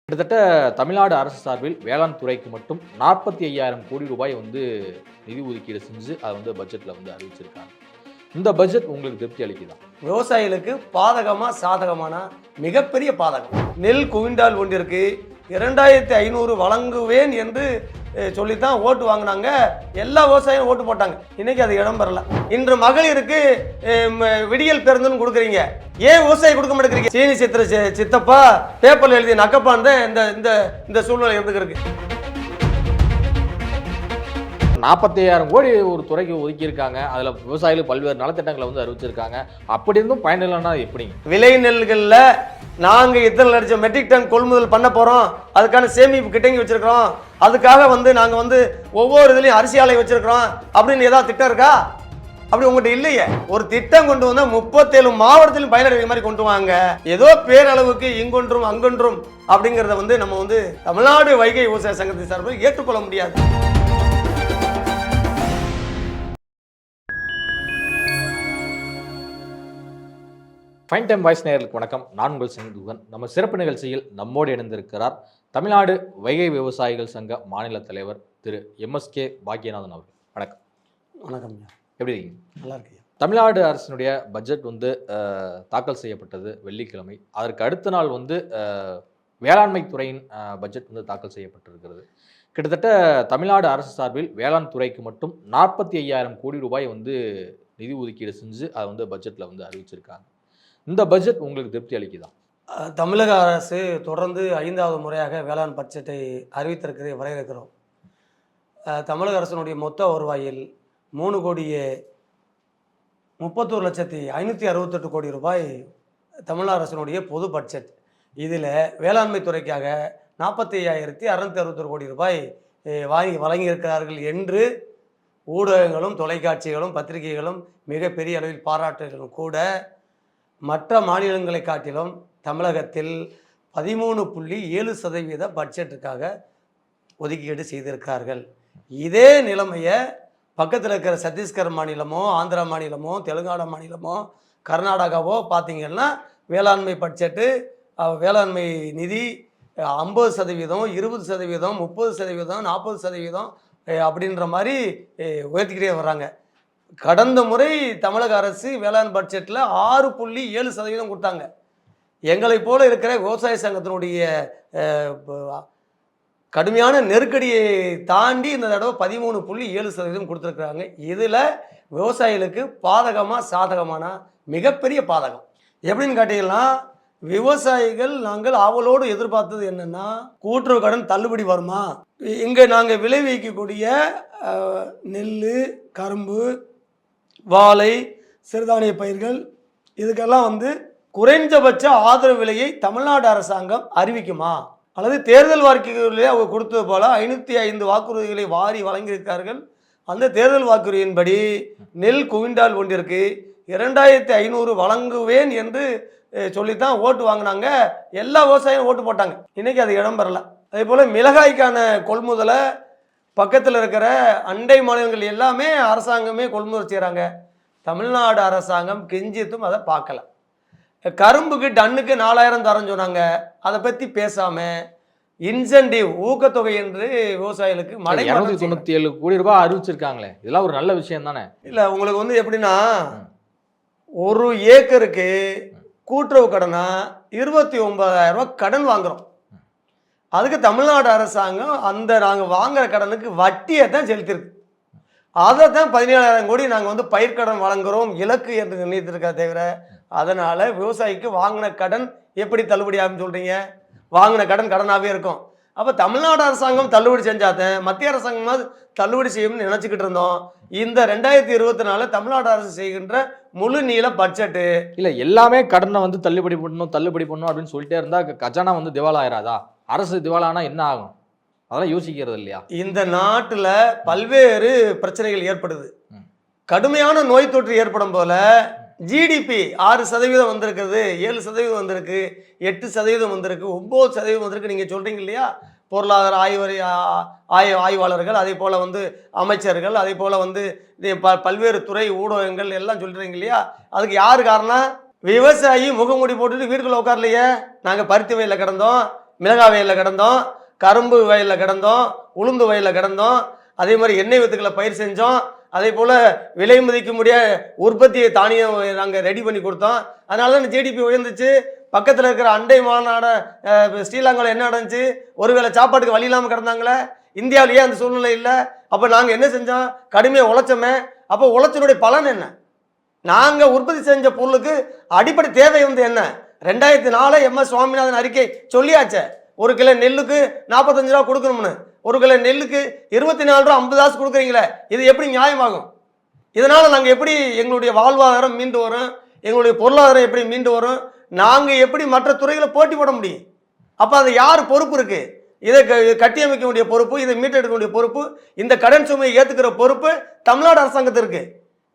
கிட்டத்தட்ட தமிழ்நாடு அரசு சார்பில் வேளாண் துறைக்கு மட்டும் 45,000 கோடி ரூபாய் நிதி ஒதுக்கீடு செஞ்சு அதை பட்ஜெட்டில் அறிவிச்சிருக்காங்க. இந்த பட்ஜெட் உங்களுக்கு திருப்தி அளிக்குதா? விவசாயிகளுக்கு பாதகமா சாதகமான மிகப்பெரிய பாதகம். நெல் குவிண்டால் ஒன்றிற்கு 2,500 வழங்குவேன் என்று சொல்லித்தான் ஓட்டு வாங்கினாங்க. எல்லா விவசாயியும் ஓட்டு போட்டாங்க. இன்னைக்கு அது இடம் பெறல. இன்று மகளிருக்கு விடியல் பேருந்துன்னு கொடுக்குறீங்க. ஏன் விவசாயி கொடுக்க மாட்டேங்கிறீங்க? சீனி சித்திர சித்தப்பா பேப்பர்ல எழுதிய நக்கப்பான் தான் இந்த சூழ்நிலை இருந்துருக்கு. 45,000 கோடி ஒரு துறைக்கு ஒதுக்கி இருக்காங்க. அதுல விவசாயிகளுக்கு பல்வேறு நலத்திட்டங்களை அறிவிச்சிருக்காங்க. அப்படி இருந்தும் பயனில்லைன்னா எப்படிங்க? விளை நெல்கள்ல நாங்க இத்தனை லட்சம் மெட்ரிக் டன் கொள்முதல் பண்ண போறோம், அதுக்கான சேமிப்பு கிட்டங்கி வச்சிருக்கிறோம், அதுக்காக நாங்க ஒவ்வொரு இதுலயும் அரிசி ஆலை வச்சிருக்கிறோம் அப்படின்னு ஏதாவது திட்டம் இருக்கா? அப்படி உங்கள்கிட்ட இல்லையே. ஒரு திட்டம் கொண்டு வந்தா 37 மாவட்டத்திலும் பயனடைகிற மாதிரி கொண்டு வாங்க. ஏதோ பேரளவுக்கு இங்கொன்றும் அங்கொன்றும் அப்படிங்கறத நம்ம தமிழ்நாடு வைகை விவசாய சங்கத்தின் சார்பில் ஏற்றுக்கொள்ள முடியாது. ஃபைன் டைம் வாய்ஸ் நேயர்களுக்கு வணக்கம். நான் உங்கள் செங்குகன். நம்ம சிறப்பு நிகழ்ச்சியில் நம்மோடு இணைந்திருக்கிறார் தமிழ்நாடு வைகை விவசாயிகள் சங்க மாநில தலைவர் திரு MSK பாக்கியநாதன் அவர்கள். வணக்கம். வணக்கம். எப்படி இருக்கீங்க? நல்லா இருக்கீங்க. தமிழ்நாடு அரசினுடைய பட்ஜெட் தாக்கல் செய்யப்பட்டது வெள்ளிக்கிழமை. அதற்கு அடுத்த நாள் வேளாண்மை துறையின் பட்ஜெட் தாக்கல் செய்யப்பட்டிருக்கிறது. கிட்டத்தட்ட தமிழ்நாடு அரசு சார்பில் வேளாண் துறைக்கு மட்டும் 45,000 கோடி ரூபாய் நிதி ஒதுக்கீடு செஞ்சு அதை பட்ஜெட்டில் அறிவிச்சிருக்காங்க. இந்த பட்ஜெட் உங்களுக்கு திருப்தி அளிக்குதா? தமிழக அரசு தொடர்ந்து 5வது முறையாக வேளாண் பட்ஜெட்டை அறிவித்திருக்கிறதை வரவேற்கிறோம். தமிழக அரசினுடைய மொத்த வருவாயில் 3,31,568 கோடி ரூபாய் தமிழக அரசினுடைய பொது பட்ஜெட். இதில் வேளாண்மை துறைக்காக 45,661 கோடி ரூபாய் வழங்கியிருக்கிறார்கள் என்று ஊடகங்களும் தொலைக்காட்சிகளும் பத்திரிகைகளும் மிகப்பெரிய அளவில் பாராட்டுகளும் கூட மற்ற மாநிலங்களை காட்டிலும் தமிழகத்தில் 13.7% பட்ஜெட்டுக்காக ஒதுக்கீடு செய்திருக்கிறார்கள். இதே நிலைமையை பக்கத்தில் இருக்கிற சத்தீஸ்கர் மாநிலமோ ஆந்திரா மாநிலமோ தெலுங்கானா மாநிலமோ கர்நாடகாவோ பார்த்தீங்கன்னா வேளாண்மை பட்ஜெட்டு வேளாண்மை நிதி 50%, 20%, 30%, 40% அப்படின்ற மாதிரி உயர்த்திக்கிட்டே வர்றாங்க. கடந்த முறை தமிழக அரசு வேளாண் பட்ஜெட்டில் 6.7% கொடுத்தாங்க. எங்களை போல இருக்கிற விவசாய சங்கத்தினுடைய கடுமையான நெருக்கடியை தாண்டி இந்த தடவை 13.7% கொடுத்துருக்குறாங்க. இதில் விவசாயிகளுக்கு பாதகமாக சாதகமான மிகப்பெரிய பாதகம் எப்படின்னு கேட்டீங்கன்னா, விவசாயிகள் நாங்கள் ஆவலோடு எதிர்பார்த்தது என்னென்னா, கூட்டுறவு கடன் தள்ளுபடி வருமா, இங்கே நாங்கள் விளைவிக்கக்கூடிய நெல், கரும்பு, வாழை, சிறுதானிய பயிர்கள் இதுக்கெல்லாம் குறைஞ்சபட்ச ஆதரவு விலையை தமிழ்நாடு அரசாங்கம் அறிவிக்குமா, அல்லது தேர்தல் வாக்குறுதியிலே அவங்க கொடுத்தது போல 505 வாக்குறுதிகளை வாரி வழங்கியிருக்கார்கள். அந்த தேர்தல் வாக்குறுதியின்படி நெல் குவிண்டால் ஒன்றிற்கு 2,500 வழங்குவேன் என்று சொல்லித்தான் ஓட்டு வாங்கினாங்க. எல்லா விவசாயியும் ஓட்டு போட்டாங்க. இன்னைக்கு அது இடம் பெறல. அதே போல் மிளகாய்க்கான கொள்முதலை பக்கத்தில் இருக்கிற அண்டை மாநிலங்கள் எல்லாமே அரசாங்கமே கொள்முதல் செய்கிறாங்க. தமிழ்நாடு அரசாங்கம் கெஞ்சித்தும் அதை பார்க்கல. கரும்புக்கு டன்னுக்கு 4,000 தரேன்னு சொன்னாங்க. அதை பற்றி பேசாமல் இன்சென்டிவ் ஊக்கத்தொகை என்று விவசாயிகளுக்கு 297 கோடி ரூபாய் அறிவிச்சிருக்காங்களே, இதெல்லாம் ஒரு நல்ல விஷயம் தானே? இல்லை, உங்களுக்கு எப்படின்னா, ஒரு ஏக்கருக்கு கூட்டுறவு கடனா 29,000 ரூபாய் கடன் வாங்குகிறோம். அதுக்கு தமிழ்நாடு அரசாங்கம் நாங்கள் வாங்குகிற கடனுக்கு வட்டியை தான் செலுத்திருக்கு. அதை தான் 17,000 கோடி நாங்கள் பயிர்க்கடன் வழங்குகிறோம் இலக்கு என்று நிர்ணயித்திருக்கா தவிர, அதனால் விவசாயிக்கு வாங்கின கடன் எப்படி தள்ளுபடி ஆகும்னு சொல்கிறீங்க? வாங்கின கடன் கடனாகவே இருக்கும். அப்போ தமிழ்நாடு அரசாங்கம் தள்ளுபடி செஞ்சாதான் மத்திய அரசாங்கமாவது தள்ளுபடி செய்யும்னு நினச்சிக்கிட்டு இருந்தோம். இந்த 2024 தமிழ்நாடு அரசு செய்கின்ற முழு நீள பட்ஜெட்டு இல்லை, எல்லாமே கடனை தள்ளுபடி பண்ணணும் அப்படின்னு சொல்லிட்டே இருந்தால் கஜானா திவால் ஆயிராதா? அரசு திவாலானா என்ன ஆகும்? அதெல்லாம் யோசிக்கிறது இல்லையா? இந்த நாட்டில் பல்வேறு பிரச்சனைகள் ஏற்படுது. கடுமையான நோய் தொற்று ஏற்படும் போல ஜிடிபி 6% வந்திருக்குது, 7% வந்திருக்கு, 8% வந்திருக்கு, 9% வந்திருக்கு. நீங்கள் சொல்கிறீங்க இல்லையா, பொருளாதார ஆய்வாளர்கள், அதே போல் அமைச்சர்கள், அதே போல் பல்வேறு துறை ஊடகங்கள் எல்லாம் சொல்கிறீங்க இல்லையா. அதுக்கு யார் காரணம்? விவசாயி முகமூடி போட்டுட்டு வீட்டுக்குள்ள உட்காரலையே. நாங்கள் பருத்தி வயலில் கிடந்தோம், மிளகாய் வயலில் கிடந்தோம், கரும்பு வயலில் கிடந்தோம், உளுந்து வயலில் கிடந்தோம், அதே மாதிரி எண்ணெய் வித்துக்களை பயிர் செஞ்சோம், அதே போல் விலை மதிக்க முடிய உற்பத்தியை தானியம் நாங்கள் ரெடி பண்ணி கொடுத்தோம். அதனால தான் ஜிடிபி உயர்ந்துச்சு. பக்கத்தில் இருக்கிற அண்டை மாநாட ஸ்ரீலங்காவில் என்ன நடந்துச்சு, ஒருவேளை சாப்பாட்டுக்கு வழி இல்லாமல் கிடந்தாங்களே. இந்தியாவிலேயே அந்த சூழ்நிலை இல்லை. அப்போ நாங்கள் என்ன செஞ்சோம், கடுமையாக உழைச்சோமே. அப்போ உழைச்சனுடைய பலன் என்ன? நாங்கள் உற்பத்தி செஞ்ச பொருளுக்கு அடிப்படை தேவை வந்து என்ன? 2004 MS சுவாமிநாதன் அறிக்கை சொல்லியாச்சே, 1 கிலோ நெல்லுக்கு 45 ரூபா கொடுக்கணும்னு. 1 கிலோ நெல்லுக்கு 24 ரூபா 50 காசு கொடுக்குறீங்களே, இது எப்படி நியாயமாகும்? இதனால் நாங்கள் எப்படி எங்களுடைய வாழ்வாதாரம் மீண்டு வரும், எங்களுடைய பொருளாதாரம் எப்படி மீண்டு வரும், நாங்கள் எப்படி மற்ற துறைகளை போட்டி போட முடியும்? அப்போ அது யார் பொறுப்பு இருக்கு? இதை கட்டியமைக்க வேண்டிய பொறுப்பு, இதை மீட்டெடுக்க வேண்டிய பொறுப்பு, இந்த கடன் சுமையை ஏற்றுக்கிற பொறுப்பு தமிழ்நாடு அரசாங்கத்திற்கு.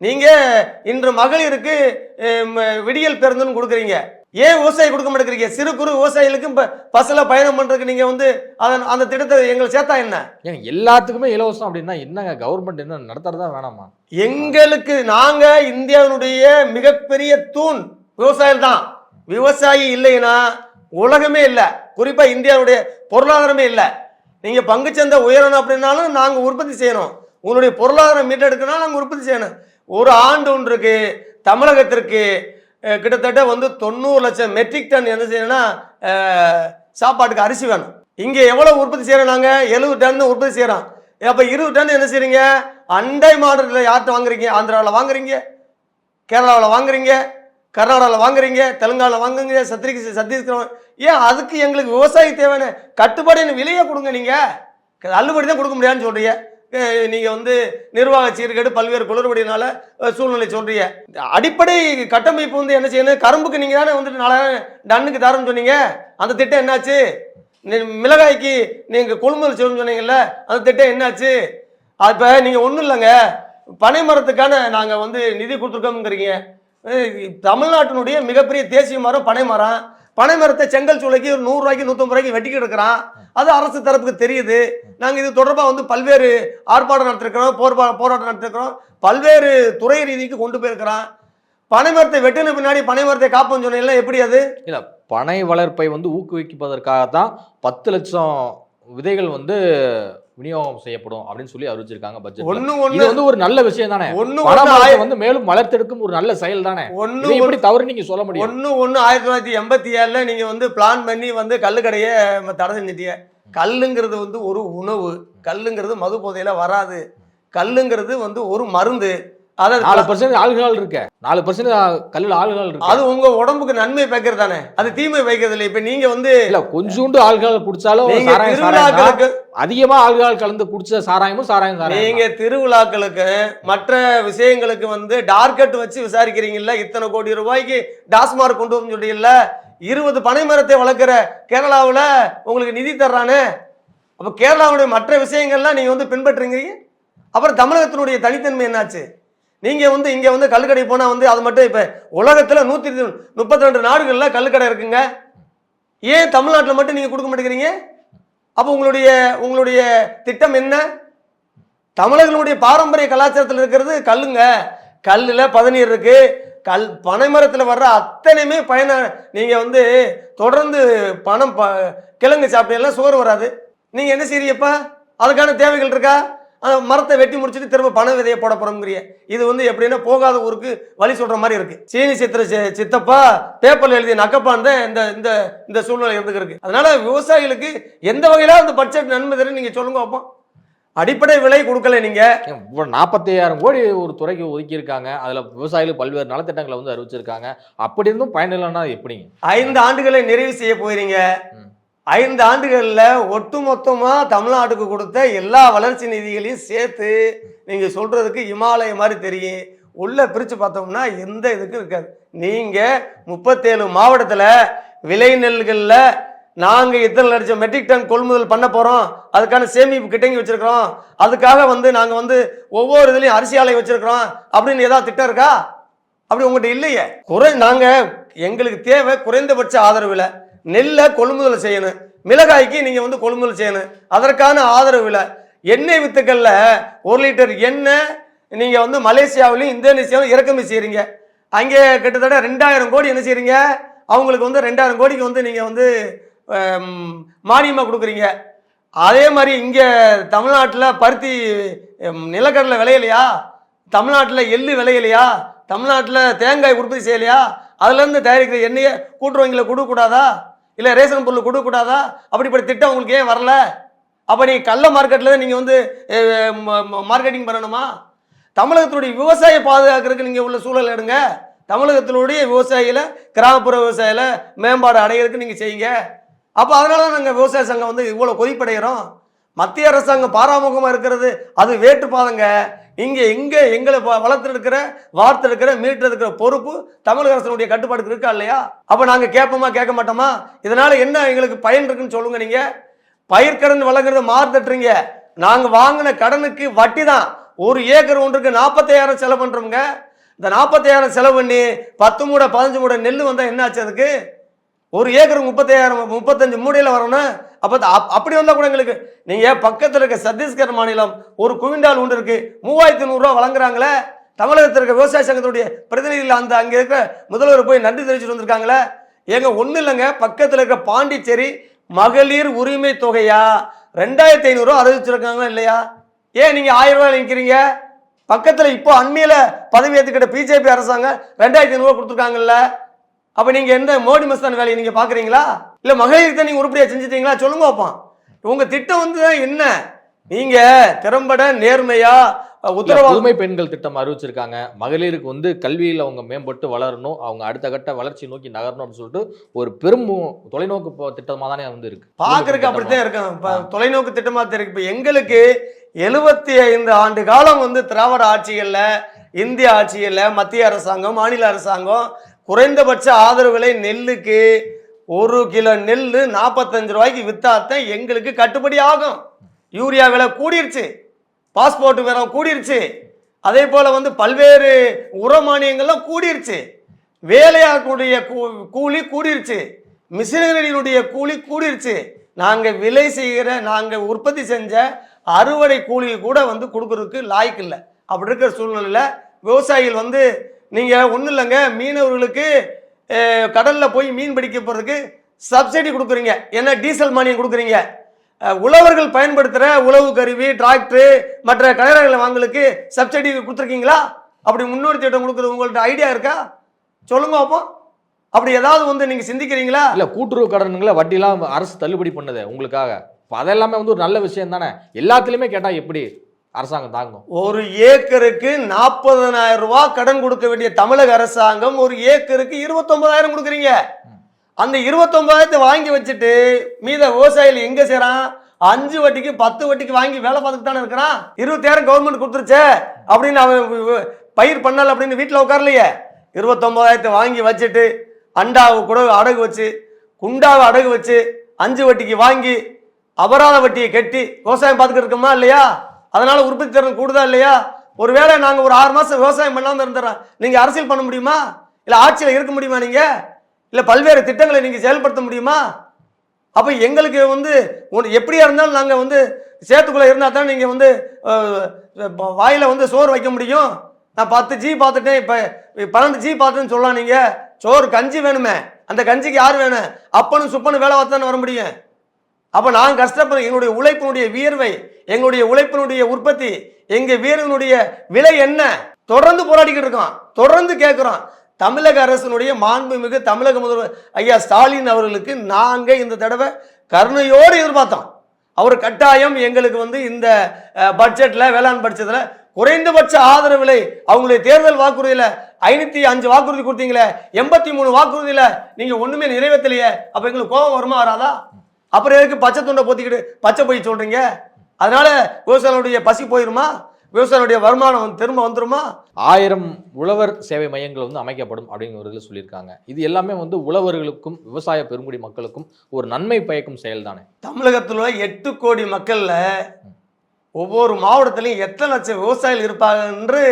நீங்கள் இன்று மகளிருக்கு விடியல் பேருந்துன்னு கொடுக்குறீங்க, ஏன் விவசாயி கொடுக்க மாட்டேங்கிறீங்க? சிறு குறு விவசாயிகளுக்கும் பஸ்ஸில் பயணம் பண்ணுறதுக்கு நீங்கள் வந்து அந்த திட்டத்தை எங்களை சேர்த்தா என்ன? ஏங்க எல்லாத்துக்குமே இலவசம் அப்படின்னா என்னங்க, கவர்மெண்ட் என்ன நடத்துறதா வேணாமா? எங்களுக்கு நாங்கள் இந்தியாவினுடைய மிகப்பெரிய தூண் விவசாயம் தான். விவசாயி இல்லைன்னா உலகமே இல்லை, குறிப்பாக இந்தியாவுடைய பொருளாதாரமே இல்லை. நீங்கள் பங்குச்சந்தை உயரணும் அப்படின்னாலும் நாங்கள் உற்பத்தி செய்யணும். உங்களுடைய பொருளாதாரம் மீட்டெடுக்கணும், நாங்கள் உற்பத்தி செய்யணும். ஒரு ஆண்டு ஒன்றுக்கு தமிழகத்திற்கு கிட்டத்தட்ட வந்து 90 லட்சம் மெட்ரிக் டன் என்ன செய்யணும்னா சாப்பாட்டுக்கு அரிசி வேணும். இங்கே எவ்வளோ உற்பத்தி செய்கிறோம்? நாங்கள் 70 டன் உற்பத்தி செய்கிறோம். அப்போ 20 டன் என்ன செய்கிறீங்க? அண்டை மாநிலத்தில் யார்கிட்ட வாங்குறீங்க? ஆந்திராவில் வாங்குறீங்க, கேரளாவில் வாங்குறீங்க, கர்நாடகாவில் வாங்குறீங்க, தெலுங்கானாவில் வாங்குறீங்க, சத்தீஸ்கர். ஏன் அதுக்கு எங்களுக்கு விவசாயி தேவையான கட்டுப்பாடு விலையை கொடுங்க. நீங்கள் தள்ளுபடி தான் கொடுக்க முடியாதுன்னு சொல்கிறீங்க. நீங்கள் வந்து நிர்வாக சீர்கேடு பல்வேறு குளறுபடினால சூழ்நிலை சொல்கிறீங்க. அடிப்படை கட்டமைப்பு வந்து என்ன செய்யணும்? கரும்புக்கு நீங்கள் தானே வந்துட்டு 4000 டன்னுக்கு தரேன்னு சொன்னீங்க. அந்த திட்டம் என்னாச்சு? மிளகாய்க்கு நீங்கள் கொள்முதல் செய்யணும்னு சொன்னீங்கல்ல, அந்த திட்டம் என்னாச்சு? இப்போ நீங்கள் ஒன்றும் இல்லைங்க, பனை மரத்துக்கான நாங்கள் வந்து நிதி கொடுத்துருக்கோம்ங்கிறீங்க. தமிழ்நாட்டினுடைய மிகப்பெரிய தேசிய மரம் பனை மரம். பனை மரத்தை செங்கல் சூளைக்கு ஒரு 100 ரூபாய்க்கு 150 ரூபாய்க்கு வெட்டிக்கிட்டு இருக்கிறான். அது அரசு தரப்புக்கு தெரியுது. நாங்கள் இது தொடர்பாக வந்து பல்வேறு ஆர்ப்பாட்டம் நடத்திருக்கிறோம், போராட்டம் நடத்திருக்கிறோம், பல்வேறு துறை ரீதிக்கு கொண்டு போயிருக்கிறோம். பனை மரத்தை வெட்டின பின்னாடி பனை மரத்தை காப்போம்னு சொன்னீங்கன்னா எப்படி? அது இல்லை, பனை வளர்ப்பை வந்து ஊக்குவிப்பதற்காகத்தான் 10 லட்சம் விதைகள் வந்து விநியோகம் செய்யப்படும் அப்படின்னு சொல்லி அறிவிச்சிருக்காங்க பட்ஜெட். இது வந்து ஒரு நல்ல விஷயம் தானே, வந்து மேலும் வளர்த்தெடுக்கும் ஒரு நல்ல செயல் தானே. எப்படி தவறு நீங்க சொல்ல முடியும்? 1987 நீங்க வந்து பிளான் பண்ணி வந்து கல்லுக்கடையை தடை செஞ்சிட்டீங்க. கல்லுங்கிறது வந்து ஒரு உணவு, கல்லுங்கிறது மது போதையில வராது, கல்லுங்கிறது வந்து ஒரு மருந்து. 4% ஆல்கஹால் இருக்கு, 4% கல்லுல ஆல்கஹால் இருக்கு. அது உங்க உடம்புக்கு நன்மை வைக்கிறது தானே, அது தீமை வைக்கிறது இல்லை. இப்ப நீங்க வந்து இல்ல கொஞ்சோண்டு ஆல்கஹால் குடிச்சாலும் அதிகமா ஆல்கஹால் கலந்து குடிச்ச சாராயம். நீங்க திருவிழாக்களுக்கு மற்ற விஷயங்களுக்கு வந்து டார்கெட் வச்சு விசாரிக்கிறீங்கல்ல, இத்தனை கோடி ரூபாய்க்கு டாஸ்மார்க் கொண்டு வந்து சொல்றீங்கல்ல, 20 பனை மரத்தை வளர்க்குற கேரளாவில் உங்களுக்கு நிதி தர்றானே. அப்ப கேரளாவுடைய மற்ற விஷயங்கள்லாம் நீங்க வந்து பின்பற்றுறீங்க. அப்புறம் தமிழகத்தினுடைய தனித்தன்மை என்னாச்சு? நீங்க வந்து இங்க வந்து கல்லுக்கடை போனா வந்து அது மட்டும் இப்ப உலகத்துல 132 நாடுகள்ல கல்லுக்கடை இருக்குங்க. ஏன் தமிழ்நாட்டில் மட்டும் நீங்க கொடுக்க மாட்டேங்கிறீங்க? அப்ப உங்களுடைய திட்டம் என்ன? தமிழர்களுடைய பாரம்பரிய கலாச்சாரத்தில் இருக்கிறது கல்லுங்க. கல்லுல பதநீர் இருக்கு, பனைமரத்துல வர்ற அத்தனையுமே நீங்க வந்து தொடர்ந்து கிழங்கு சாப்பிட்டீங்கன்னா சுகர் வராது. நீங்க என்ன செய்றீங்கப்பா? அதுக்கான தேவைகள் இருக்கா? அந்த மரத்தை வெட்டி முடிச்சுட்டு திரும்ப பனை விதையை போட போறோம்ங்கிறிய. இது வந்து எப்படின்னா போகாத ஊருக்கு வழி சொல்ற மாதிரி இருக்கு. சீனி சித்தப்பா பேப்பர்ல எழுதிய நக்கப்பான் தான் இந்த சூழ்நிலை இருக்கு. அதனால விவசாயிகளுக்கு எந்த வகையில அந்த பட்ஜெட் நன்மை தரும் நீங்க சொல்லுங்க அப்போ. அடிப்படை விலை கொடுக்கல. நீங்க 45,000 கோடி ஒரு துறைக்கு ஒதுக்கி இருக்காங்க. அதுல விவசாயிகளுக்கு பல்வேறு நலத்திட்டங்களை வந்து அறிவிச்சிருக்காங்க. அப்படி இருந்தும் பயனில்லைன்னா எப்படிங்க? 5 ஆண்டுகளை நிறைவு செய்ய போறீங்க. 5 ஆண்டுகளில் ஒட்டுமொத்தமா தமிழ்நாட்டுக்கு கொடுத்த எல்லா வளர்ச்சி நிதிகளையும் சேர்த்து நீங்க சொல்றதுக்கு இமாலய மாதிரி தெரியும். உள்ள பிரிச்சு பார்த்தோம்னா எந்த இதுக்கும் இருக்காது. நீங்க 37 மாவட்டத்துல விளை நெல்கள்ல நாங்க இத்தனை லட்சம் மெட்ரிக் டன் கொள்முதல் பண்ண போறோம், அதுக்கான சேமிப்பு கிட்டங்கி வச்சிருக்கிறோம், அதுக்காக வந்து நாங்க வந்து ஒவ்வொரு இதுலயும் அரிசி ஆலை வச்சிருக்கிறோம் அப்படின்னு ஏதாவது திட்டம் இருக்கா? அப்படி உங்கள்கிட்ட இல்லையே. நாங்க எங்களுக்கு தேவை குறைந்தபட்ச ஆதரவு விலை. நெல்லை கொள்முதல் செய்யணும், மிளகாய்க்கு நீங்க வந்து கொள்முதல் செய்யணும், அதற்கான ஆதரவு விலை. எண்ணெய் வித்துக்கள்ல 1 லிட்டர் எண்ணெய் நீங்க வந்து மலேசியாவிலையும் இந்தோனேசியாவிலும் இறக்குமதி செய்யறீங்க. அங்கே கிட்டத்தட்ட 2000 கோடி என்ன செய்யறீங்க? அவங்களுக்கு வந்து 2000 கோடிக்கு வந்து நீங்க வந்து மானியமாக கொடுக்குறீங்க. அதே மாதிரி இங்கே தமிழ்நாட்டில் பருத்தி நிலக்கடலை விளையலையா, தமிழ்நாட்டில் எள்ளு விளையலையா, தமிழ்நாட்டில் தேங்காய் உற்பத்தி செய்யலையா, அதுலேருந்து தயாரிக்கிற எண்ணெயை கூட்டுறவங்களை கொடுக்கக்கூடாதா, இல்லை ரேஷன் பொருள் கொடுக்கக்கூடாதா? அப்படிப்பட்ட திட்டம் உங்களுக்கு ஏன் வரல? அப்போ நீங்கள் கள்ள மார்க்கெட்டில் தான் நீங்கள் வந்து மார்க்கெட்டிங் பண்ணணுமா? தமிழகத்தினுடைய விவசாய பாதுகாக்கிறதுக்கு நீங்கள் உள்ள சூழல் எடுங்க. தமிழகத்தினுடைய விவசாயிகளை, கிராமப்புற விவசாயிகளை மேம்பாடு அடைகிறதுக்கு நீங்கள் செய்யுங்க. அப்போ அதனால தான் நாங்கள் விவசாய சங்கம் வந்து இவ்வளோ கொதிப்படைகிறோம். மத்திய அரசாங்கம் பாராமுகமாக இருக்கிறது அது வேட்டுப்பாதங்க. இங்கே எங்களை வளர்த்தெடுக்கிற, வார்த்தெடுக்கிற, மீட்டெடுக்கிற பொறுப்பு தமிழக அரசனுடைய கட்டுப்பாடுக்கு இருக்கா இல்லையா? அப்போ நாங்கள் கேட்போமா, கேட்க மாட்டோமா? இதனால என்ன எங்களுக்கு பயன் இருக்குன்னு சொல்லுங்க. நீங்கள் பயிர்க்கடன் வழங்குறத மாறுதட்டுறீங்க. நாங்கள் வாங்கின கடனுக்கு வட்டி தான். ஒரு ஏக்கர் ஒன்றுக்கு 45,000 செலவு பண்ணுறோங்க. இந்த 45,000 செலவு பண்ணி 10 மூடை 15 மூடை நெல் வந்தால் என்ன ஆச்சு? அதுக்கு ஒரு ஏக்கருக்கு 35,000 35 மூடையில் வரணும். அப்போ அப்படி வந்தால் கூட எங்களுக்கு நீங்கள் பக்கத்தில் இருக்க சத்தீஸ்கர் மாநிலம் ஒரு குவிண்டால் ஒன்று இருக்கு 3,100 ரூபா வழங்குறாங்களே. தமிழகத்தில் இருக்க விவசாய சங்கத்துடைய பிரதிநிதிகள் அங்கே இருக்கிற முதல்வர் போய் நன்றி தெரிவிச்சுட்டு வந்திருக்காங்களே. ஏங்க ஒன்றும் இல்லைங்க, பக்கத்தில் இருக்க பாண்டிச்சேரி மகளிர் உரிமை தொகையா 2,500 ரூபா அறிவிச்சிருக்காங்களா இல்லையா? ஏன் நீங்கள் 1000 ரூபாய் நிற்கிறீங்க? பக்கத்தில் இப்போ அண்மையில் பதவி ஏற்றுக்கிட்ட பிஜேபி அரசாங்கம் 2,500 ரூபா கொடுத்துருக்காங்கல்ல. அப்போ நீங்கள் எந்த மோடி மஸ்தான் வேலையை நீங்கள் பார்க்குறீங்களா? இல்லை மகளிருக்கு நீங்கள் உருப்படியாக செஞ்சுட்டீங்களா? சொல்லுங்க வைப்போம். உங்கள் திட்டம் வந்து என்ன? நீங்கள் திறம்பட நேர்மையாக புதுமை பெண்கள் திட்டம் அறிவிச்சிருக்காங்க. மகளிருக்கு வந்து கல்வியில் அவங்க மேம்பட்டு வளரணும், அவங்க அடுத்த கட்ட வளர்ச்சி நோக்கி நகரணும் அப்படின்னு சொல்லிட்டு ஒரு பெரும் தொலைநோக்கு திட்டமாக தானே வந்து இருக்கு. பார்க்கறதுக்கு அப்படித்தான் இருக்கும், தொலைநோக்கு திட்டமாக தான் இருக்கு. இப்போ எங்களுக்கு 75 ஆண்டு காலம் வந்து திராவிட ஆட்சிகளில், இந்திய ஆட்சிகளில் மத்திய அரசாங்கம், மாநில அரசாங்கம் குறைந்தபட்ச ஆதரவு விலை நெல்லுக்கு 1 கிலோ நெல் 45 ரூபாய்க்கு வித்தாத்தான் எங்களுக்கு கட்டுப்படி ஆகும். யூரியா விலை கூடிருச்சு, பாஸ்போர்ட் விலை கூடிருச்சு, அதே போல் வந்து பல்வேறு உர மானியங்கள்லாம் கூடிருச்சு, வேலையாக்கூடிய கூலி கூடிருச்சு, மிஷினரியினுடைய கூலி கூடிருச்சு. நாங்கள் விலை செய்கிற, நாங்கள் உற்பத்தி செஞ்ச அறுவடை கூலி கூட வந்து கொடுக்கறதுக்கு லாய்க்கு இல்லை. அப்படி இருக்கிற சூழ்நிலையில் விவசாயிகள் வந்து நீங்கள் ஒன்றும் இல்லைங்க, மீனவர்களுக்கு கடலில் போய் மீன் பிடிக்க போகிறதுக்கு சப்சிடி கொடுக்குறீங்க, என்ன டீசல் மானியம் கொடுக்குறீங்க. உழவர்கள் பயன்படுத்துகிற உழவு கருவி, டிராக்டரு, மற்ற கலைஞர்களை வாங்கலுக்கு சப்சிடி கொடுத்துருக்கீங்களா? அப்படி முன்னோடி திட்டம் கொடுக்குறது உங்கள்கிட்ட ஐடியா இருக்கா? சொல்லுங்க அப்போ. அப்படி ஏதாவது வந்து நீங்கள் சிந்திக்கிறீங்களா? இல்லை, கூட்டுறவு கடன்களை வட்டிலாம் அரசு தள்ளுபடி பண்ணுது உங்களுக்காக. அதெல்லாமே வந்து ஒரு நல்ல விஷயம் தானே. எல்லாத்துலேயுமே கேட்டால் எப்படி அரசாங்கம் தாங்கும்? ஒரு ஏக்கருக்கு 40,000 ரூபாய் கடன் கொடுக்க வேண்டிய தமிழக அரசாங்கம் ஒரு ஏக்கருக்கு 29,000 கொடுக்குறீங்க. அந்த 29,000 வாங்கி வச்சுட்டு மீத விவசாயிகள் எங்க செய்யறான்? 5 வட்டிக்கு 10 வட்டிக்கு வாங்கி வேலை பார்த்துட்டு தானே இருக்கிறான். 20,000 கவர்மெண்ட் கொடுத்துருச்சே அப்படின்னு அவன் பயிர் பண்ணல அப்படின்னு வீட்டில் உட்காரலையே. 29,000 வாங்கி வச்சுட்டு அண்டாவை கூட அடகு வச்சு, குண்டாவை அடகு வச்சு 5 வட்டிக்கு வாங்கி அபராத வட்டியை கட்டி விவசாயம் பார்த்துக்கிட்டு இருக்கோமா இல்லையா? அதனால உற்பத்தி திறன் கூடுதா இல்லையா? ஒருவேளை நாங்கள் ஒரு 6 மாதம் விவசாயம் பண்ணாமல் இருந்துடுறோம், நீங்கள் அரசியல் பண்ண முடியுமா? இல்லை ஆட்சியில் இருக்க முடியுமா? நீங்கள் இல்லை பல்வேறு திட்டங்களை நீங்கள் செயல்படுத்த முடியுமா? அப்போ எங்களுக்கு வந்து எப்படியா இருந்தாலும் நாங்கள் வந்து சேத்துக்குள்ளே இருந்தால் தான் நீங்கள் வந்து வாயில் வந்து சோறு வைக்க முடியும். நான் 10 ஜி பார்த்துட்டேன், இப்போ 12 ஜி பார்த்துன்னு சொல்லலாம். நீங்கள் சோறு கஞ்சி வேணுமே, அந்த கஞ்சிக்கு யார் வேணும்? அப்பனும் சுப்பனும் வேலை பார்த்து தானே வர முடியும். அப்போ நாங்கள் கஷ்டப்படுற எங்களுடைய உழைப்பினுடைய வியர்வை, எங்களுடைய உழைப்பினுடைய உற்பத்தி, எங்கள் வீரனுடைய விலை என்ன? தொடர்ந்து போராடிக்கிட்டு இருக்கோம், தொடர்ந்து கேட்குறோம். தமிழக அரசினுடைய மாண்புமிகு தமிழக முதல்வர் ஐயா ஸ்டாலின் அவர்களுக்கு நாங்கள் இந்த தடவை கருணையோடு எதிர்பார்த்தோம். அவர் கட்டாயம் எங்களுக்கு வந்து இந்த பட்ஜெட்டில், வேளாண் பட்ஜெட்டில் குறைந்தபட்ச ஆதரவு விலை, அவங்களுடைய தேர்தல் வாக்குறுதியில் 505 வாக்குறுதி கொடுத்தீங்களே, 83 வாக்குறுதியில் நீங்கள் ஒன்றுமே நிறைவேற்றலையே. அப்போ எங்களுக்கு கோபம் வருமா வராதா? அப்புறம் எதுக்கு பச்சை துண்டை போத்திக்கிட்டு பச்சை போய் சொல்கிறீங்க? அதனால விவசாயிகளுடைய பசி போயிருமா? விவசாயிகளுடைய வருமானம் திரும்ப வந்துருமா? 1000 உழவர் சேவை மையங்கள் வந்து அமைக்கப்படும் அப்படிங்கிறதுல சொல்லியிருக்காங்க. இது எல்லாமே வந்து உழவர்களுக்கும் விவசாய பெருங்குடி மக்களுக்கும் ஒரு நன்மை பயக்கும் செயல் தானே. தமிழகத்தில் 8 கோடி மக்களில் ஒவ்வொரு மாவட்டத்திலையும் எத்தனை லட்சம் விவசாயிகள் இருப்பாங்க என்று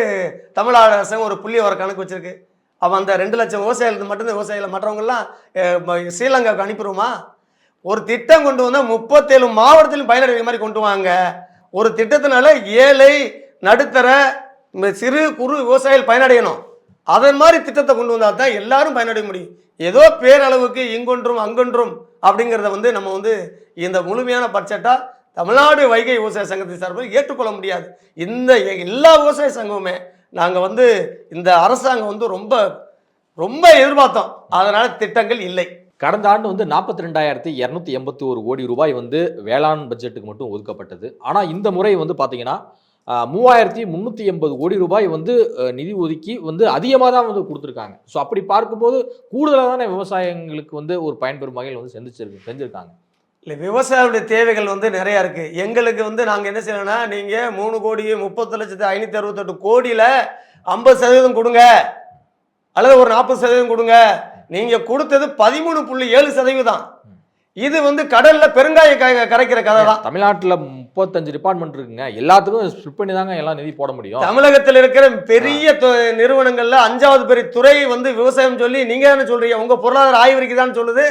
தமிழ்நாடு அரசாங்கம் ஒரு புள்ளி வர கணக்கு வச்சிருக்கு. அவன் அந்த 2 லட்சம் விவசாயிகளுக்கு மட்டும்தான் விவசாயிகள், மற்றவங்கெல்லாம் ஸ்ரீலங்காவுக்கு அனுப்பிடுவோமா? ஒரு திட்டம் கொண்டு வந்தால் 37 மாவட்டத்திலும் பயனடைகிற மாதிரி கொண்டு வாங்க. ஒரு திட்டத்தினால ஏழை, நடுத்தர, சிறு குறு விவசாயிகள் பயனடையணும். அதன் மாதிரி திட்டத்தை கொண்டு வந்தால் தான் எல்லாரும் பயனடைய முடியும். ஏதோ பேரளவுக்கு இங்கொன்றும் அங்கொன்றும் அப்படிங்கிறத வந்து நம்ம வந்து இந்த முழுமையான பட்ஜெட்டாக தமிழ்நாடு வைகை விவசாய சங்கத்தின் சார்பில் ஏற்றுக்கொள்ள முடியாது. இந்த எல்லா விவசாய சங்கமுமே நாங்கள் வந்து இந்த அரசாங்கம் வந்து ரொம்ப ரொம்ப எதிர்பார்த்தோம், அதனால் திட்டங்கள் இல்லை. கடந்த ஆண்டு வந்து 42,281 கோடி ரூபாய் வந்து வேளாண் பட்ஜெட்டுக்கு மட்டும் ஒதுக்கப்பட்டது. ஆனால் இந்த முறை வந்து பார்த்தீங்கன்னா 3,380 கோடி ரூபாய் வந்து நிதி ஒதுக்கி வந்து அதிகமாக தான் வந்து கொடுத்துருக்காங்க. ஸோ அப்படி பார்க்கும்போது கூடுதலாக தானே விவசாயிகளுக்கு வந்து ஒரு பயன்பெறும் வகையில் வந்து செஞ்சுருக்காங்க. இல்லை, விவசாயிகளுடைய தேவைகள் வந்து நிறையா இருக்குது. எங்களுக்கு வந்து நாங்கள் என்ன செய்யணும்னா, நீங்கள் 3,30,568 கோடியில் 50% கொடுங்க அல்லது ஒரு 40% கொடுங்க. நீங்கள் கொடுத்தது 13.7%. இது வந்து கடல்ல பெருங்காய கரைக்கிற கதை தான். தமிழ்நாட்டில் 35 டிபார்ட்மெண்ட் இருக்குங்க, எல்லாத்துக்கும் ஸ்பிளிட் பண்ணி தாங்க எல்லாம் நிதி போட முடியும். தமிழகத்தில் இருக்கிற பெரிய நிறுவனங்கள்ல 5வது பெரிய துறை வந்து விவசாயம் சொல்லி நீங்க தானே சொல்றீங்க. உங்க பொருளாதார ஆய்வறிக்கை தான் சொல்லுது,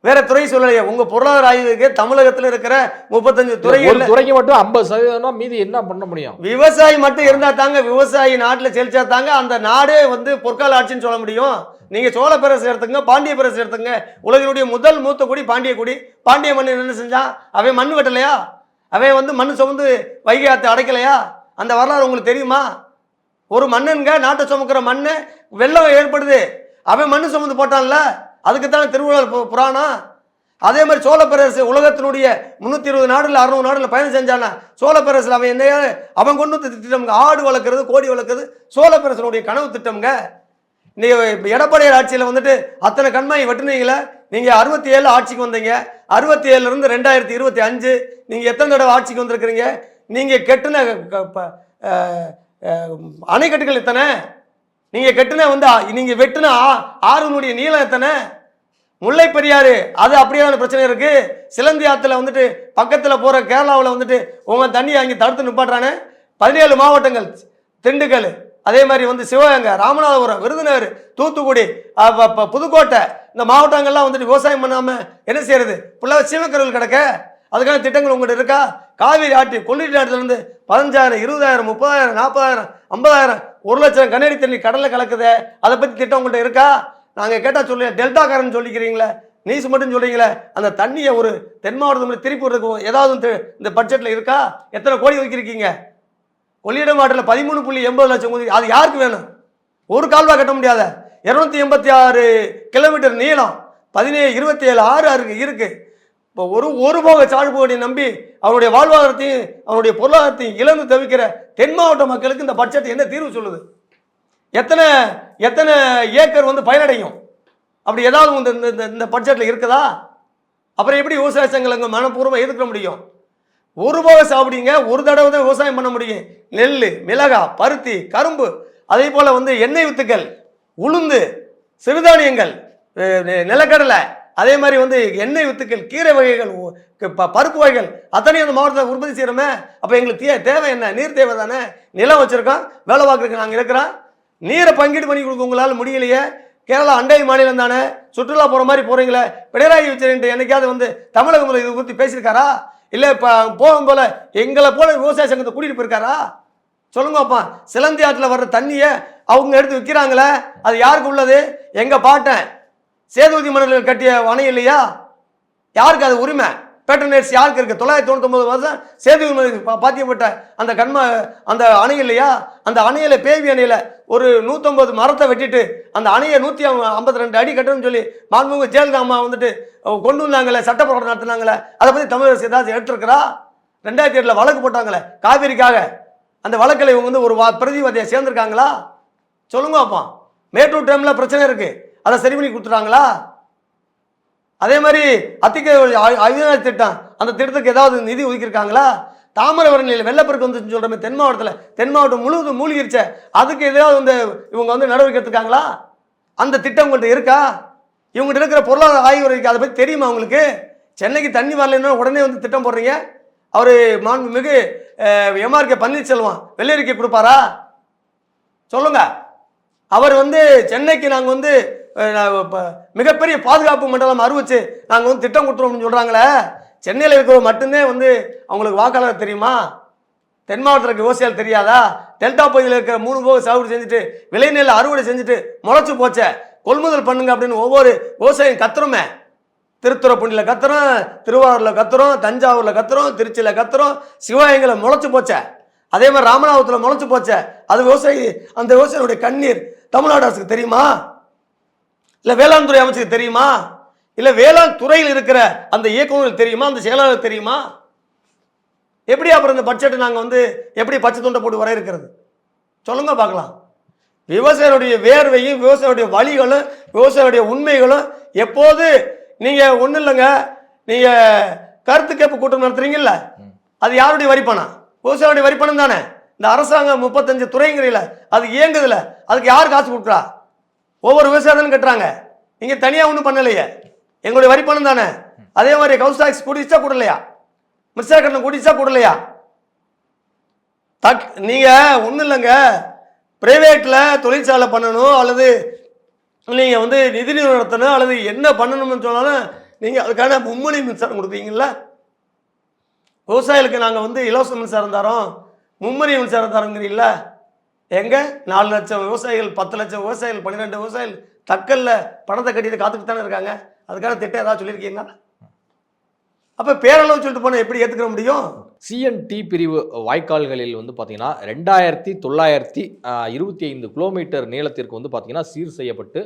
வேற துறை சொல்லலையே. உங்க பொருளாதார ஆய்வறிக்கை தமிழகத்தில் இருக்கிற 35 துறைக்கு மட்டும் 50% மீதி என்ன பண்ண முடியும்? விவசாயி மட்டும் இருந்தா தாங்க, விவசாயி நாட்டில் செழிச்சா தாங்க அந்த நாடே வந்து பொற்கால ஆட்சின்னு சொல்ல முடியும். நீங்க சோழ பேரரசு எடுத்துங்க, பாண்டிய பேரரசு எடுத்துங்க. உலகினுடைய முதல் மூத்த குடி பாண்டிய குடி. பாண்டிய மன்னன் என்ன செஞ்சான்? அவன் மண் வெட்டலையா? அவன் வந்து மண் சுமந்து வைகை ஆற்றை அடைக்கலையா? அந்த வரலாறு உங்களுக்கு தெரியுமா? ஒரு மன்னனுங்க நாட்டை சுமக்கிற மண்ணு வெள்ளம் ஏற்படுது, அவன் மண்ணு சுமந்து போட்டான்ல, அதுக்குத்தானே திருவள்ளுவர் புராணம். அதே மாதிரி சோழ பேரரசு உலகத்தினுடைய 320 நாடுல 600 நாடுல பயணம் செஞ்சானா? சோழ பேரரசுல அவன் என்ன அவன் கொண்டு வந்து திட்டம்ங்க. ஆடு வளர்க்குறது, கோடி வளர்க்குறது சோழ பேரரசனுடைய கனவு திட்டம்ங்க. நீங்க எடப்பாடியார் ஆட்சியில் வந்துட்டு அத்தனை கண்மாய் வெட்டுனீங்களே. நீங்க 67 ஆட்சிக்கு வந்தீங்க, 67 இருந்து 2025 நீங்க எத்தனை தடவை ஆட்சிக்கு வந்திருக்கிறீங்க? நீங்க கெட்டுன அணைக்கட்டுகள் எத்தனை? நீங்க கெட்டுன வந்து நீங்க வெட்டுன ஆறுனுடைய நீளம் எத்தனை? முல்லை பெரியாறு அது அப்படியான பிரச்சனை இருக்கு. சிலந்தி ஆத்துல வந்துட்டு பக்கத்துல போற கேரளாவில் வந்துட்டு உங்க தண்ணியை அங்கே தடுத்து நிப்பாட்டுறானே. 17 மாவட்டங்கள், திண்டுக்கல், அதே மாதிரி வந்து சிவகங்கை, ராமநாதபுரம், விருதுநகர், தூத்துக்குடி, புதுக்கோட்டை, இந்த மாவட்டங்கள்லாம் வந்துட்டு விவசாயம் பண்ணாம என்ன செய்யறது? ஃபுல்லாக சீமக்கருவில் கிடக்க. அதுக்கான திட்டங்கள் உங்கள்கிட்ட இருக்கா? காவிரி ஆற்றி கொள்ளிட்டு ஆற்றுல இருந்து 15,000, 20,000, 30,000, 40,000, 50,000, 1,00,000 கண்ணாடி தண்ணி கடல்ல கலக்குது. அதை பத்தி திட்டம் உங்கள்கிட்ட இருக்கா? நாங்கள் கேட்டால் சொல்ல டெல்டா காரன் சொல்லிக்கிறீங்களே, நீஸ் மட்டும் சொல்றீங்களே. அந்த தண்ணியை ஒரு தென் மாவட்டத்தில் திருப்பி விடுறதுக்கு ஏதாவது இந்த பட்ஜெட்ல இருக்கா? எத்தனை கோடி ஒதுக்கியிருக்கீங்க? கொள்ளிடம் ஆற்றில் 13.80 லட்சம் கோடி. அது யாருக்கு வேணும்? ஒரு கால்வா கட்ட முடியாத 286 கிலோமீட்டர் நீளம், 27 ஆறு இருக்கு. இப்போ ஒரு போக சாகுபடியை நம்பி அவருடைய வாழ்வாதாரத்தையும் அவருடைய பொருளாதாரத்தையும் இழந்து தவிக்கிற தென் மாவட்ட மக்களுக்கு இந்த பட்ஜெட் என்ன தீர்வு சொல்லுது? எத்தனை ஏக்கர் வந்து பயனடையும்? அப்படி ஏதாவது இந்த பட்ஜெட்ல இருக்குதா? அப்புறம் எப்படி விவசாய சங்கங்கள் மனப்பூர்வமாக எதிர்க்க முடியும்? ஒரு போக சாப்பிடுங்க, ஒரு தடவை தான் விவசாயம் பண்ண முடியும். நெல், மிளகா, பருத்தி, கரும்பு, அதே போல வந்து எண்ணெய் வித்துக்கள், உளுந்து, சிறுதானியங்கள், நிலக்கடலை, அதே மாதிரி வந்து எண்ணெய் வித்துக்கள், கீரை வகைகள், பருப்பு வகைகள் அத்தனையும் அந்த மாவட்டத்தில் உற்பத்தி செய்யறோமே. அப்போ எங்களுக்கு தேவை என்ன? நீர் தேவை தானே. நிலம் வச்சிருக்கோம், வேலை பார்க்குறதுக்கு நாங்கள் இருக்கிறோம். நீரை பங்கீடு பண்ணி கொடுக்க உங்களால் முடியலையே. கேரளா அண்டை மாநிலம் தானே, சுற்றுலா போகிற மாதிரி போகிறீங்களே. பினராயி விஜயன் என்னைக்காவது வந்து தமிழக முதல்வர் இதை குறித்து பேசியிருக்காரா? இல்லை இப்போ போகும் போல எங்களை போல விவசாய சங்கத்தை கூட்டிகிட்டு போயிருக்காரா? சொல்லுங்கப்பா. சிலந்தி ஆற்றில் வர்ற தண்ணியை அவங்க எடுத்து விற்கிறாங்களே, அது யாருக்கு உள்ளது? எங்கள் பாட்டன் சேதுபதி மன்னர்கள் கட்டிய அணை இல்லையா? யாருக்கு அது உரிமை? பேட்டர்னேட்ஸ் யாருக்கு இருக்கு? 999 வருஷம் சேதுபதி மன்னர்கள் பாத்தியப்பட்ட அந்த அணை இல்லையா? அந்த அணையில பேவி அணையில ஒரு 150 மரத்தை வெட்டிட்டு அந்த அணையை 152 அடி கட்டணும்னு சொல்லி மாண்புமிகு ஜெயலலிதா அம்மா வந்துட்டு கொண்டு வந்தாங்களே, சட்ட போராட்டம் நடத்தினாங்களே. அதை பத்தி தமிழக அரசு ஏதாவது எடுத்திருக்கிறா? 2007 வழக்கு போட்டாங்களே காவிரிக்காக, அந்த வழக்கில் இவங்க வந்து ஒரு பிரதிவாதியை சேர்ந்திருக்காங்களா? சொல்லுங்க அப்பா. மேட்டூர் டேம்ல பிரச்சனை இருக்கு, அதை சரி பண்ணி கொடுத்துட்டாங்களா? அதே மாதிரி அத்திக்க அவிநாசி திட்டம், அந்த திட்டத்துக்கு ஏதாவது நிதி ஒதுக்கியிருக்காங்களா? தாமிரபரணியில் வெள்ளப்பெருக்கு வந்து சொல்றமே தென் மாவட்டம் முழுவதும் மூழ்கிருச்ச, அதுக்கு ஏதாவது வந்து இவங்க வந்து நடவடிக்கை எடுத்துக்காங்களா? அந்த திட்டம் உங்கள்கிட்ட இருக்கா? இவங்ககிட்ட இருக்கிற பொருளாதார ஆய்வு அதை பற்றி தெரியுமா உங்களுக்கு? சென்னைக்கு தண்ணி வரலன்னா உடனே வந்து திட்டம் போடுறீங்க. அவர் மாண்புமிகு எம்ஆர்கே பன்னீர்செல்வம் வெள்ளரிக்கை கொடுப்பாரா? சொல்லுங்க. அவர் வந்து சென்னைக்கு நாங்கள் வந்து மிகப்பெரிய பாதுகாப்பு மண்டலம் அறிவிச்சு நாங்கள் வந்து திட்டம் கொடுத்துருவோம் சொல்கிறாங்களே. சென்னையில் இருக்கிற மட்டும்தான் வந்து அவங்களுக்கு வாக்காளர் தெரியுமா? தென் மாவட்டத்தில் இருக்க விவசாயிகள் தெரியாதா? டெல்டா பகுதியில் இருக்கிற 3 போக சாகுபடி செஞ்சுட்டு விளைநெல் அறுவடை செஞ்சுட்டு முளைச்சு போச்ச கொள்முதல் பண்ணுங்க அப்படின்னு ஒவ்வொரு விவசாயம் கத்துறோமே. திருத்துறைப்பூண்டியில் கத்துறோம், திருவாரூரில் கத்துறோம், தஞ்சாவூரில் கத்துறோம், திருச்சியில் கத்துறோம், சிவகங்கையில் முளைச்சு போச்சே, அதே மாதிரி ராமநாதத்தில் முளைச்சு போச்சே. அது விவசாயி, அந்த விவசாயியுடைய கண்ணீர் தமிழ்நாடு அரசுக்கு தெரியுமா? இல்லை வேளாண் துறை அமைச்சருக்கு தெரியுமா? இல்லை வேளாண் துறையில் இருக்கிற அந்த இயக்குநர்கள் தெரியுமா? அந்த செயலாளர் தெரியுமா? எப்படி அப்புறம் இந்த பட்ஜெட்டை நாங்கள் வந்து எப்படி பச்சை துண்டை போட்டு வர இருக்கிறது சொல்லுங்க பார்க்கலாம். விவசாயிகளுடைய வேர்வையும் விவசாயியுடைய வழிகளும் விவசாயியுடைய உண்மைகளும் எப்போது நீங்கள் ஒன்றும் இல்லைங்க, நீங்கள் கருத்து கேட்பு கூட்டம் நடத்துறீங்கல்ல, அது யாருடைய வரிப்பணம்? விவசாயியுடைய வரிப்பணம் தானே. இந்த அரசாங்கம் 35 துறைங்கிறீங்கள, அது இயங்குதில்ல, அதுக்கு யார் காசு கொடுக்குறா? ஒவ்வொரு விவசாயம் கட்டுறாங்க. நீங்கள் தனியாக ஒன்றும் பண்ணலையே, எங்களுடைய வரிப்பணம் தானே. அதே மாதிரி ஹவுஸ் டாக்ஸ் கூடிச்சா கூடலையா? மின்சார கட்டணம் கூடிச்சா கூடலையா? நீங்கள் ஒன்றும் இல்லைங்க, பிரைவேட்டில் தொழிற்சாலை பண்ணணும் அல்லது நீங்கள் வந்து நிதி நிறுவனம் நடத்தணும் அல்லது என்ன பண்ணணும்னு சொன்னாலும் நீங்கள் அதுக்கான மும்முனை மின்சாரம் கொடுப்பீங்களா? விவசாயிகளுக்கு நாங்கள் வந்து இலவச மின்சாரம் தரோம், மும்முனை மின்சாரம் தரோங்கிறீங்களா? எங்கே 4 லட்சம் விவசாயிகள், 10 லட்சம் விவசாயிகள், 12 விவசாயிகள் தக்கல்ல பணத்தை கட்டிட்டு காத்துக்கிட்டு தானே இருக்காங்க. அதுக்கான திட்டம் ஏதாவது சொல்லியிருக்கீங்களா? அப்போ பேரளவு சொல்லிட்டு போனால் எப்படி ஏற்றுக்க முடியும்? சிஎன்டி பிரிவு வாய்க்கால்களில் வந்து பார்த்தீங்கன்னா 2925 கிலோமீட்டர் நீளத்திற்கு வந்து பார்த்தீங்கன்னா சீர் செய்யப்பட்டு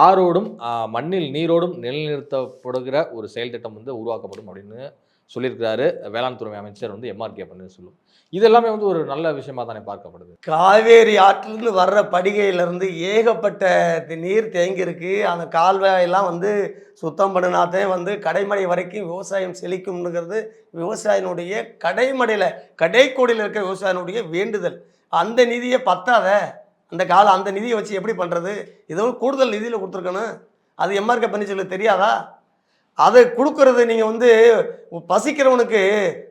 ஆறோடும் மண்ணில் நீரோடும் நிலைநிறுத்தப்படுகிற ஒரு செயல் திட்டம் வந்து உருவாக்கப்படும் அப்படின்னு சொல்லியிருக்கிறாரு வேளாண் துறை அமைச்சர் வந்து எம்ஆர்கே பன்னீர்செல்வம். இது எல்லாமே வந்து ஒரு நல்ல விஷயமா தானே பார்க்கப்படுது. காவேரி ஆற்றிலிருந்து வர்ற படுகையிலிருந்து ஏகப்பட்ட நீர் தேங்கி இருக்கு. அந்த கால்வாயெல்லாம் வந்து சுத்தம் பண்ணினாத்தே வந்து கடைமடை வரைக்கும் விவசாயம் செழிக்கும்ங்கிறது விவசாயினுடைய கடைமடையில் கடைக்கோடியில் இருக்கிற விவசாயினுடைய வேண்டுதல். அந்த நிதியை பத்தாத, அந்த நிதியை வச்சு எப்படி பண்ணுறது? இதோ கூடுதல் நிதியில் கொடுத்துருக்கணும். அது எம்ஆர்கே பன்னீர்செல்வம் தெரியாதா? அதை கொடுக்கறது நீங்கள் வந்து பசிக்கிறவனுக்கு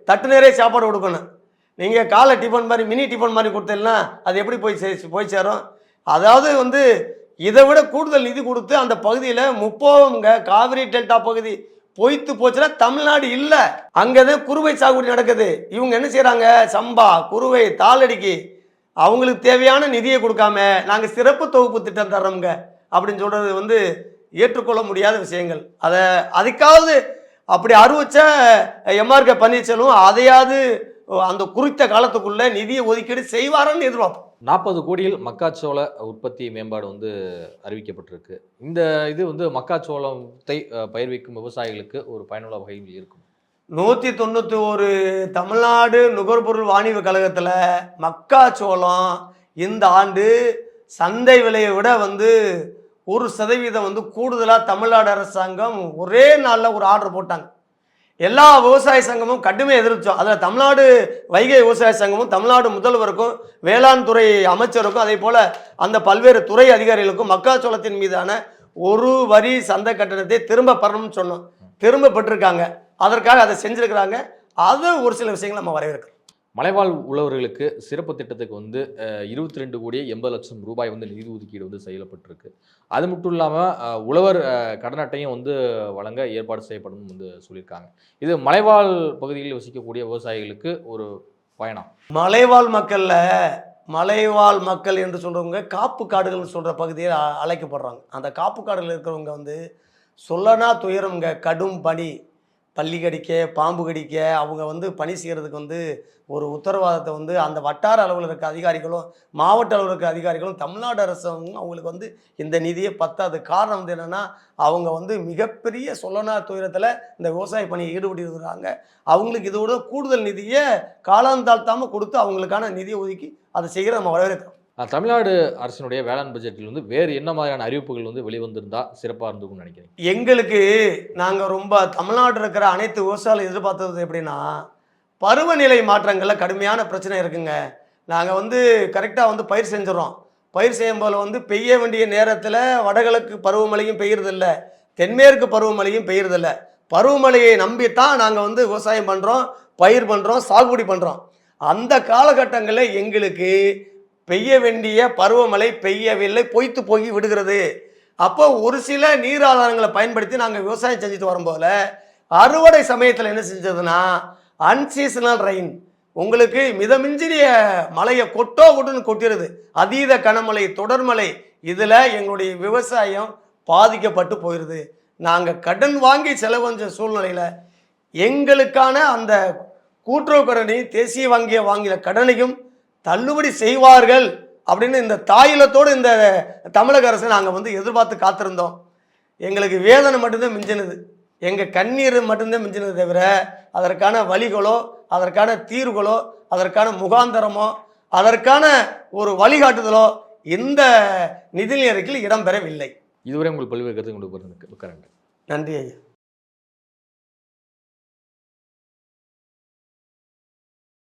தட்டு நிறைய சாப்பாடு கொடுக்கணும். நீங்கள் காலை டிஃபன் மாதிரி மினி டிஃபன் மாதிரி கொடுத்தீங்கன்னா அது எப்படி போய் சேரும்? அதாவது வந்து இதை விட கூடுதல் நிதி கொடுத்து அந்த பகுதியில் 30 காவிரி டெல்டா பகுதி பொய்த்து போச்சுன்னா தமிழ்நாடு இல்லை. அங்கே தான் குறுவை சாகுபடி நடக்குது. இவங்க என்ன செய்கிறாங்க? சம்பா, குறுவை, தாளடிக்கு அவங்களுக்கு தேவையான நிதியை கொடுக்காம நாங்கள் சிறப்பு தொகுப்பு திட்டம் தர்றோங்க அப்படின்னு சொல்கிறது வந்து ஏற்றுக்கொள்ள முடியாத விஷயங்கள். அதுக்காவது அப்படி அறிவிச்ச எம்ஆர்கே பன்னீர்செல்வம் அதையாவது அந்த குறித்த காலத்துக்குள்ள நிதியை ஒதுக்கீடு செய்வாரன்னு எதிர்பார்ப்போம். 40 கோடியில் மக்காச்சோள உற்பத்தி மேம்பாடு வந்து அறிவிக்கப்பட்டிருக்கு. இந்த இது வந்து மக்காச்சோளத்தை பயிர்விக்கும் விவசாயிகளுக்கு ஒரு பயனுள்ள வகையில் இருக்கும். 191 தமிழ்நாடு நுகர்பொருள் வாணிப கழகத்தில் மக்காச்சோளம் இந்த ஆண்டு சந்தை விலையை விட வந்து 1% வந்து கூடுதலாக தமிழ்நாடு அரசாங்கம் ஒரே நாளில் ஒரு ஆர்டர் போட்டாங்க. எல்லா விவசாய சங்கமும் கடுமையாக எதிர்த்தோம். அதில் தமிழ்நாடு வைகை விவசாய சங்கமும் தமிழ்நாடு முதல்வருக்கும் வேளாண் துறை அமைச்சருக்கும் அதே போல் அந்த பல்வேறு துறை அதிகாரிகளுக்கும் மக்காச்சோளத்தின் மீதான ஒரு வரி சந்தை கட்டணத்தை திரும்ப பெறணும்னு சொன்னோம். திரும்ப பெற்றிருக்காங்க. அதற்காக அதை செஞ்சுருக்கிறாங்க. அது ஒரு சில விஷயங்கள் நம்ம வரவேற்கிறோம். மலைவாழ் உழவர்களுக்கு சிறப்பு திட்டத்துக்கு வந்து 22 கோடியே 80 லட்சம் ரூபாய் வந்து நிதி ஒதுக்கீடு வந்து செய்யப்பட்டிருக்கு. அது மட்டும் இல்லாமல் உழவர் கடன் அட்டையும் வந்து வழங்க ஏற்பாடு செய்யப்படும் வந்து சொல்லியிருக்காங்க. இது மலைவாழ் பகுதிகளில் வசிக்கக்கூடிய விவசாயிகளுக்கு ஒரு பயணம். மலைவாழ் மக்கள் என்று சொல்கிறவங்க காப்பு காடுகள்னு சொல்கிற பகுதியில் அழைக்கப்படுறாங்க. அந்த காப்பு காடுகள் இருக்கிறவங்க வந்து சொல்லனா துயரம்ங்க. கடும் பனி, பள்ளி கடிக்க, பாம்பு கடிக்க அவங்க வந்து பணி செய்கிறதுக்கு வந்து ஒரு உத்தரவாதத்தை வந்து அந்த வட்டார அளவில் இருக்க அதிகாரிகளும் மாவட்ட அளவில் இருக்க அதிகாரிகளும் தமிழ்நாடு அரசும் அவங்களுக்கு வந்து இந்த நிதியை பத்தாது. காரணம் வந்து என்னென்னா அவங்க வந்து மிகப்பெரிய சொல்லனா துயரத்தில் இந்த விவசாய பணியை ஈடுபட்டு இருக்கிறாங்க. அவங்களுக்கு இதோட கூடுதல் நிதியை காலந்தாழ்த்தாமல் கொடுத்து அவங்களுக்கான நிதியை ஒதுக்கி அதை செய்கிற நம்ம வரவேற்கிறோம். தமிழ்நாடு அரசினுடைய வேளாண் பட்ஜெட்டில் வந்து வேறு என்ன மாதிரியான அறிவிப்புகள் வந்து வெளிவந்திருந்தா சிறப்பாக இருந்துக்கும்னு நினைக்கிறேன்? எங்களுக்கு நாங்கள் ரொம்ப தமிழ்நாடு இருக்கிற அனைத்து விவசாயிகள் எதிர்பார்த்தது எப்படின்னா, பருவநிலை மாற்றங்களில் கடுமையான பிரச்சனை இருக்குங்க. நாங்கள் வந்து கரெக்டாக வந்து பயிர் செஞ்சிடறோம். பயிர் செய்யும் போது வந்து பெய்ய வேண்டிய நேரத்தில் வடகிழக்கு பருவமழையும் பெய்யறதில்ல, தென்மேற்கு பருவமழையும் பெய்யறதில்ல. பருவமழையை நம்பித்தான் நாங்கள் வந்து விவசாயம் பண்ணுறோம், பயிர் பண்ணுறோம், சாகுபடி பண்ணுறோம். அந்த காலகட்டங்களில் எங்களுக்கு பெய்ய வேண்டிய பருவமழை பெய்யவில்லை, பொய்த்து போய் விடுகிறது. அப்போ ஒரு சில நீர் ஆதாரங்களை பயன்படுத்தி நாங்கள் விவசாயம் செஞ்சுட்டு வரும்போல அறுவடை சமயத்தில் என்ன செஞ்சதுன்னா அன்சீசனல் ரெயின், உங்களுக்கு மிதமிஞ்சிய மழையை கொட்டுன்னு கொட்டிடுது. அதீத கனமழை, தொடர்மழை, இதில் எங்களுடைய விவசாயம் பாதிக்கப்பட்டு போயிடுது. நாங்கள் கடன் வாங்கி செலவஞ்ச சூழ்நிலையில் எங்களுக்கான அந்த கூட்டுறவு கடனை தேசிய வங்கியை வாங்கின கடனையும் தள்ளுபடி செய்வார்கள் அப்படின்னு இந்த தாயிலத்தோடு இந்த தமிழக அரசை நாங்கள் எதிர்பார்த்து காத்திருந்தோம். எங்களுக்கு வேதனை மட்டும்தான் மிஞ்சினது, எங்கள் கண்ணீர் மட்டும்தான் மிஞ்சினது தவிர அதற்கான வழிகளோ அதற்கான தீர்வுகளோ அதற்கான முகாந்தரமோ அதற்கான ஒரு வழிகாட்டுதலோ இந்த நிதிநிலை அறிக்கையில் இடம்பெறவில்லை. இதுவரை உங்கள் பல்வேறு கருத்து கொண்டு போகிறது. நன்றி ஐயா.